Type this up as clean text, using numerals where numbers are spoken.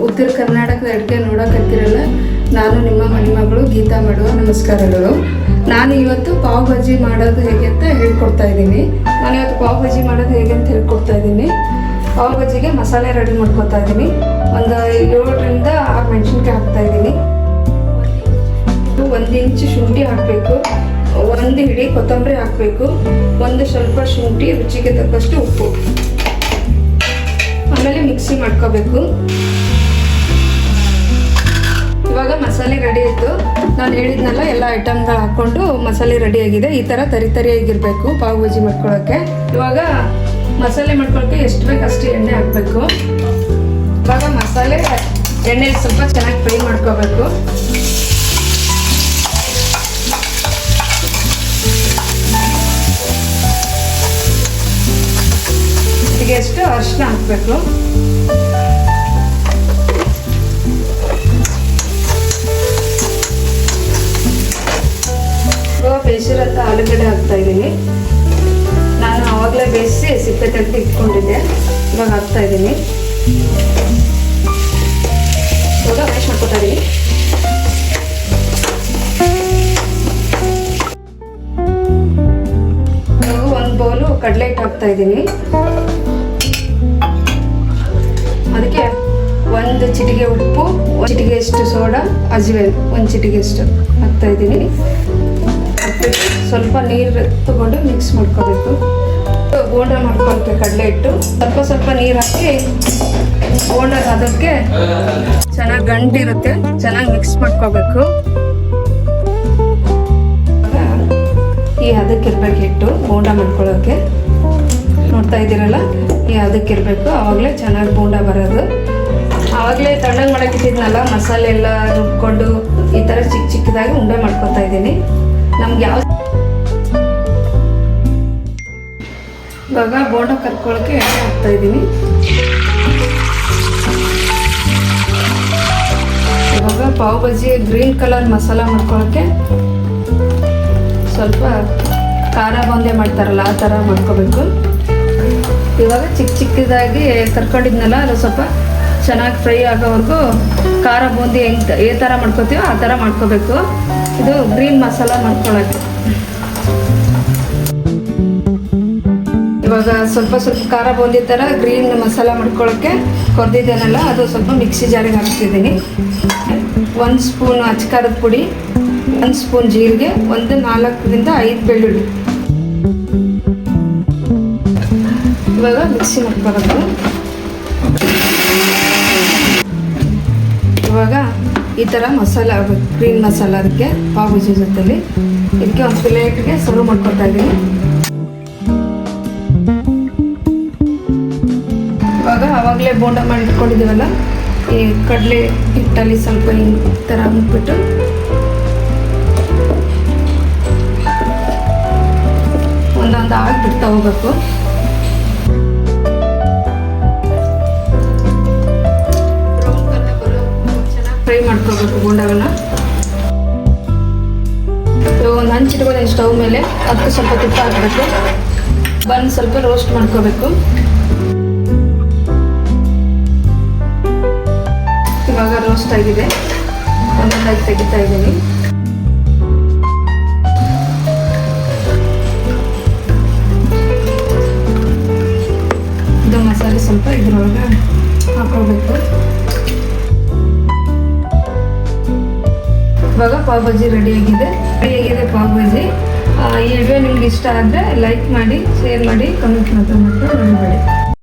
ಉತ್ತರ ಕರ್ನಾಟಕದ ಅಡುಗೆ ನೋಡೋಕತ್ತಿರಲ್ಲ. ನಾನು ನಿಮ್ಮ ಮಗಳು ಗೀತಾ ಮಾಡುವ ನಮಸ್ಕಾರಗಳು. ನಾನು ಇವತ್ತು ಪಾವ್ ಭಾಜಿ ಮಾಡೋದು ಹೇಗೆ ಅಂತ ಹೇಳ್ಕೊಡ್ತಾ ಇದ್ದೀನಿ. ನಾನು ಇವತ್ತು ಪಾವ್ ಭಾಜಿ ಮಾಡೋದು ಹೇಗೆ ಅಂತ ಹೇಳ್ಕೊಡ್ತಾ ಇದ್ದೀನಿ. ಪಾವ್ ಭಾಜಿಗೆ ಮಸಾಲೆ ರೆಡಿ ಮಾಡ್ಕೊತಾ ಇದ್ದೀನಿ. ಒಂದು 7ರಿಂದ 6 ಮೆಣಸಿನ್ಕಾಯಿ ಹಾಕ್ತಾ ಇದ್ದೀನಿ. 1 ಇಂಚು ಶುಂಠಿ ಹಾಕಬೇಕು, 1 ಹಿಡಿ ಕೊತ್ತಂಬರಿ ಹಾಕಬೇಕು, ಒಂದು ಸ್ವಲ್ಪ ಶುಂಠಿ, ರುಚಿಗೆ ತಕ್ಕಷ್ಟು ಉಪ್ಪು. ಆಮೇಲೆ ಮಿಕ್ಸಿ ಮಾಡ್ಕೋಬೇಕು. ಇವಾಗ ಮಸಾಲೆ ರೆಡಿ ಆಯಿತು. ನಾನು ಹೇಳಿದ್ನಲ್ಲ ಎಲ್ಲ ಐಟಮ್ಗಳು ಹಾಕ್ಕೊಂಡು ಮಸಾಲೆ ರೆಡಿ ಆಗಿದೆ. ಈ ಥರ ತರಿಯಾಗಿರಬೇಕು ಪಾವ್ ಭಾಜಿ ಮಾಡ್ಕೊಳ್ಳೋಕ್ಕೆ. ಇವಾಗ ಮಸಾಲೆ ಮಾಡ್ಕೊಳ್ಳೋಕ್ಕೆ ಎಷ್ಟು ಬೇಕು ಅಷ್ಟು ಎಣ್ಣೆ ಹಾಕಬೇಕು. ಇವಾಗ ಮಸಾಲೆ ಎಣ್ಣೆಲಿ ಸ್ವಲ್ಪ ಚೆನ್ನಾಗಿ ಫ್ರೈ ಮಾಡ್ಕೋಬೇಕು. ಎಷ್ಟು ಅರಿಶಿನ ಹಾಕಬೇಕು. ಇವಾಗ ಬೇಯಿಸಿರೋಂಥ ಆಲೂಗಡ್ಡೆ ಹಾಕ್ತಾ ಇದ್ದೀನಿ. ನಾನು ಆವಾಗಲೇ ಬೇಯಿಸಿ ಸಿಪ್ಪೆ ತೆಗೆದು ಇಟ್ಕೊಂಡಿದ್ದೆ. ಇವಾಗ ಹಾಕ್ತಾ ಇದ್ದೀನಿ. ಇವಾಗ ಮ್ಯಾಶ್ ಮಾಡ್ಕೊತಾ ಇದ್ದೀನಿ. ಇವಾಗ 1 ಬೌಲು ಕಡಲೆ ಹಿಟ್ಟು ಹಾಕ್ತಾ ಇದ್ದೀನಿ. ಅದಕ್ಕೆ 1 ಚಿಟಿಕೆ ಉಪ್ಪು, 1 ಚಿಟಿಕೆಯಷ್ಟು ಸೋಡಾ, ಅಜ್ವೇನ್ 1 ಚಿಟಿಕೆಯಷ್ಟು ಹಾಕ್ತಾ ಇದ್ದೀನಿ. ಹಾಕ್ಬಿಟ್ಟು ಸ್ವಲ್ಪ ನೀರು ತಗೊಂಡು ಮಿಕ್ಸ್ ಮಾಡ್ಕೋಬೇಕು. ಬೋಂಡ ಮಾಡ್ಕೊಳ್ಬೇಕು. ಕಡಲೆ ಹಿಟ್ಟು ಸ್ವಲ್ಪ ನೀರು ಹಾಕಿ ಬೋಂಡ ಅದಕ್ಕೆ ಚೆನ್ನಾಗಿ ಗಂಟಿರುತ್ತೆ, ಚೆನ್ನಾಗಿ ಮಿಕ್ಸ್ ಮಾಡ್ಕೋಬೇಕು. ಈ ಅದಕ್ಕಿರ್ಬೇಕು ಹಿಟ್ಟು ಬೋಂಡ ಮಾಡ್ಕೊಳ್ಳೋಕ್ಕೆ. ನೋಡ್ತಾ ಇದ್ದೀರಲ್ಲ, ಈ ಅದಕ್ಕಿರಬೇಕು. ಆವಾಗಲೇ ಚೆನ್ನಾಗಿ ಬೋಂಡ ಬರೋದು. ಆವಾಗಲೇ ತಣ್ಣಗೆ ಮಾಡೋಕ್ಕಿಟ್ಟಿದ್ನಲ್ಲ, ಮಸಾಲೆ ಎಲ್ಲ ರುಬ್ಕೊಂಡು ಈ ಥರ ಚಿಕ್ಕದಾಗಿ ಉಂಡೆ ಮಾಡ್ಕೊತಾ ಇದ್ದೀನಿ. ನಮ್ಗೆ ಯಾವ ಇವಾಗ ಬೋಂಡ ಕರ್ಕೊಳ್ಳೋಕ್ಕೆ ಎಣ್ಣೆ ಹಾಕ್ತಾ ಇದ್ದೀನಿ. ಇವಾಗ ಪಾವ್ ಭಾಜಿ ಗ್ರೀನ್ ಕಲರ್ ಮಸಾಲ ಮಾಡ್ಕೊಳ್ಳೋಕ್ಕೆ ಸ್ವಲ್ಪ ಖಾರ ಬೂಂದಿ ಮಾಡ್ತಾರಲ್ಲ ಆ ಥರ ಮಾಡ್ಕೋಬೇಕು. ಇವಾಗ ಚಿಕ್ಕದಾಗಿ ಕರ್ಕೊಂಡಿದ್ನಲ್ಲ, ಅದು ಸ್ವಲ್ಪ ಚೆನ್ನಾಗಿ ಫ್ರೈ ಆಗೋವರೆಗೂ ಖಾರ ಬೂಂದಿ ಈ ಥರ ಮಾಡ್ಕೋತೀವೋ ಆ ಥರ ಮಾಡ್ಕೋಬೇಕು. ಇದು ಗ್ರೀನ್ ಮಸಾಲ ಮಾಡ್ಕೊಳ್ಳೋಕ್ಕೆ. ಇವಾಗ ಸ್ವಲ್ಪ ಖಾರ ಬೂಂದಿ ಥರ ಗ್ರೀನ್ ಮಸಾಲ ಮಾಡ್ಕೊಳ್ಳೋಕ್ಕೆ ಕೊರ್ದಿದ್ದೇನಲ್ಲ, ಅದು ಸ್ವಲ್ಪ ಮಿಕ್ಸಿ ಜಾರಿಗೆ ಹಾಕ್ತಿದ್ದೀನಿ. 1 ಸ್ಪೂನ್ ಅಚ್ಕಾರದ ಪುಡಿ, 1 ಸ್ಪೂನ್ ಜೀರಿಗೆ, 4ರಿಂದ 5 ಬೆಳ್ಳುಳ್ಳಿ. ಇವಾಗ ಮಿಕ್ಸಿ ಮಾಡ್ಕೋಬೇಕು. ಇವಾಗ ಈ ಥರ ಮಸಾಲ ಆಗಬೇಕು, ಗ್ರೀನ್ ಮಸಾಲ. ಅದಕ್ಕೆ ಪಾವ್ ಭಾಜಿ ಜೊತೆಲಿ ಇದಕ್ಕೆ ಒಂದು ಪ್ಲೇಟ್ಗೆ ಸರ್ವ್ ಮಾಡ್ಕೊತಾ ಇದ್ದೀನಿ. ಇವಾಗ ಆವಾಗಲೇ ಬೋಂಡ ಮಾಡಿ ಇಟ್ಕೊಂಡಿದ್ದೀವಲ್ಲ, ಈ ಕಡಲೆ ಹಿಟ್ಟಲ್ಲಿ ಸ್ವಲ್ಪ ಈ ಥರ ಮುಟ್ಬಿಟ್ಟು ಒಂದೊಂದು ಆಗಿಬಿಡ್ತಾ ಹೋಗ್ಬೇಕು. ಫ್ರೈ ಮಾಡ್ಕೋಬೇಕು ಬೋಂಡವನ್ನು. ಒಂದು ಹಂಚಿಟ್ಕೊಂಡು ಸ್ಟವ್ ಮೇಲೆ ಅದಕ್ಕೆ ಸ್ವಲ್ಪ ತುಪ್ಪ ಹಾಕಬೇಕು. ಬನ್ ಸ್ವಲ್ಪ ರೋಸ್ಟ್ ಮಾಡ್ಕೋಬೇಕು. ಇವಾಗ ರೋಸ್ಟ್ ಆಗಿದೆ. ಒಂದೊಂದಾಗಿ ತೆಗಿತಾ ಇದ್ದೀನಿ. ಇದು ಮಸಾಲೆ ಸ್ವಲ್ಪ ಇದ್ರೊಳಗೆ ಹಾಕೋಬೇಕು. ಇವಾಗ ಪಾವ್ ಭಾಜಿ ರೆಡಿಯಾಗಿದೆ ಪಾವ್ ಭಾಜಿ. ಈ ವಿಡಿಯೋ ನಿಮ್ಗೆ ಇಷ್ಟ ಆದರೆ ಲೈಕ್ ಮಾಡಿ, ಶೇರ್ ಮಾಡಿ, ಕಮೆಂಟ್ ಮಾತ್ರ ಮರಿಬೇಡಿ.